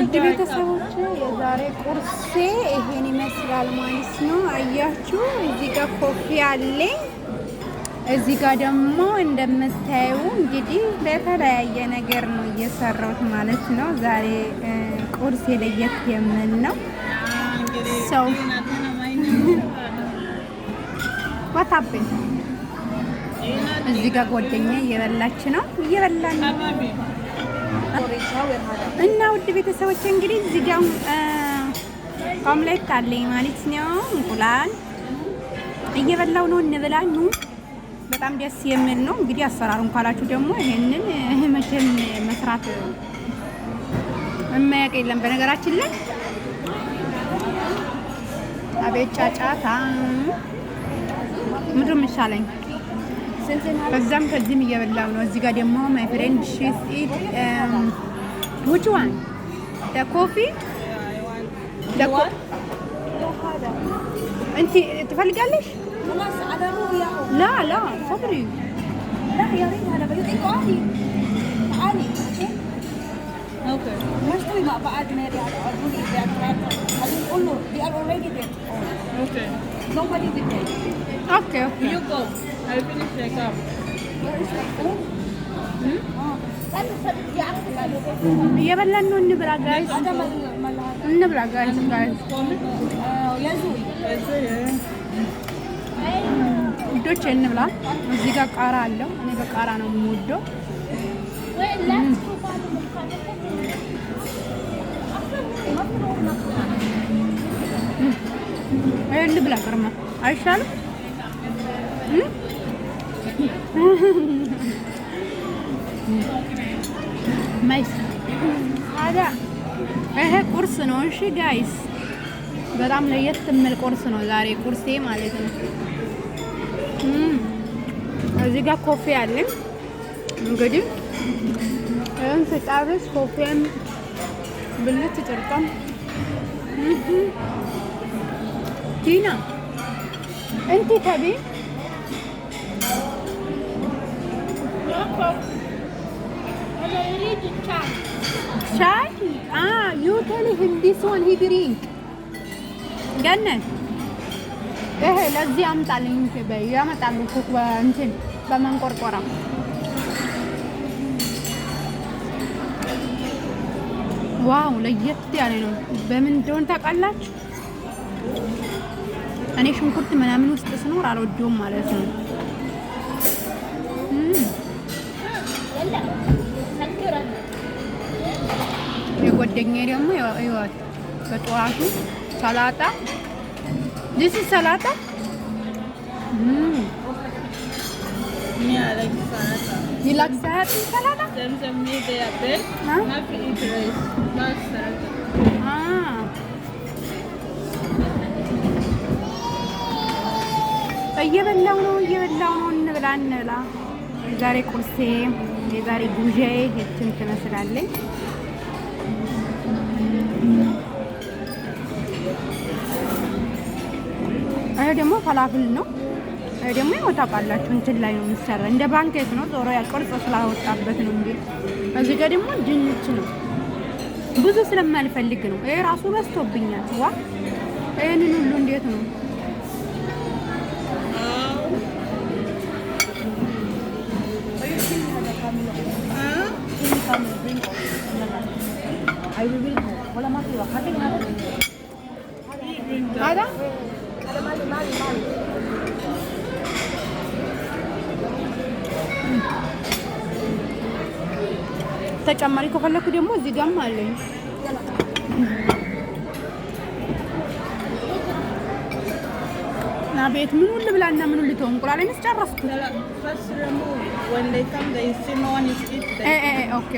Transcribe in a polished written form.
ውድ ቤተሰቦች የዛሬ ቁርሴ ይሄን ይመስላል ማለት ነው። አያችሁ እዚህ ጋር ኮፊ አለ። እዚህ ጋር ደግሞ እንደምታዩ እንግዲህ በተለያየ ነገር ነው እየሰራሁት ማለት ነው። ዛሬ ቁርሴ ለየት የሚል ነው። ሰው ወጣብኝ። እዚህ ጋር ጓደኛ እየበላች ነው፣ እየበላን ነው እና ውድ ቤተሰቦች እንግዲህ እዚህ ጋር ኦምሌት አለኝ ማለት ነው። እንቁላል እየበላው ነው። እንብላኑ። በጣም ደስ የሚል ነው። እንግዲህ አሰራሩን ካላችሁ ደግሞ ይሄንን መቼም መስራት የማያውቅ የለም። በነገራችን ላይ አቤት ጫጫታ ምንድን ነው የሚሻለኝ? ከዛም ከዚህም እየበላው ነው። እዚህ ጋር ደግሞ ማይ ፍሬንድ ሺስ ኢት which one the coffee انت تفلقالش لا لا صبري لا يا ريت هذا بيضيق عادي تعالي اوكي نشتري مع بعض ماري على عرضوني نقول له they are already there okay nobody did it okay okay you go I finish the cup እየበላን ነው። እንብላ ጋይስ፣ እንብላ ጋይስ። ውዶች እንብላ። እዚህ ጋር ቃራ አለው። እኔ በቃራ ነው የምወደው። እንብላ ቅርማ አይሻልም? ማይስ አዳ ይሄ ቁርስ ነው። እሺ ጋይስ በጣም ለየት የሚል ቁርስ ነው ዛሬ ቁርሴ ማለት ነው። እዚህ ጋር ኮፊ አለ። እንግዲህ እን ስጨርስ ኮፊም ብልት ጭርቀም ቲና እንት ተቢ ሻይ you tell him this one he drink ገነት ይሄ ለዚህ አምጣልኝ በይ ያመጣሉ እኮ እንትን በመንቆርቆራ ዋው ለየት ያለ ነው። በምን እንደሆነ ታውቃላችሁ? እኔ ሽንኩርት ምናምን ውስጥ ስኖር አልወደውም ማለት ነው። የጓደኛዬ ደግሞ ይወት በጠዋቱ ሰላጣ this is ሰላጣ you like salata እየበላው ነው እንብላ እንብላ። የዛሬ ቁርሴ የዛሬ ጉዣዬ ይህችን ትመስላለች። ይሄ ደግሞ ፈላፍል ነው። ይሄ ደግሞ ያው ታውቃላችሁ እንትን ላይ ነው የሚሰራ እንደ ባንኬት ነው። ዞሮ ያ ቅርጽ ስላወጣበት ነው እንዴ። እዚህ ጋር ደግሞ ድንች ነው። ብዙ ስለማልፈልግ ነው። ይሄ ራሱ በዝቶብኛል። ዋ ይሄንን ሁሉ እንዴት ነው? I will wala mati wa cutting ada ተጨማሪ ከፈለኩ ደግሞ እዚህ ጋርም አለኝ። ና ቤት ምን ሁሉ ብላና ምን ሁሉ ተው እንቁላሌንስ ጨረስኩ። when they come they see no one is eat ኦኬ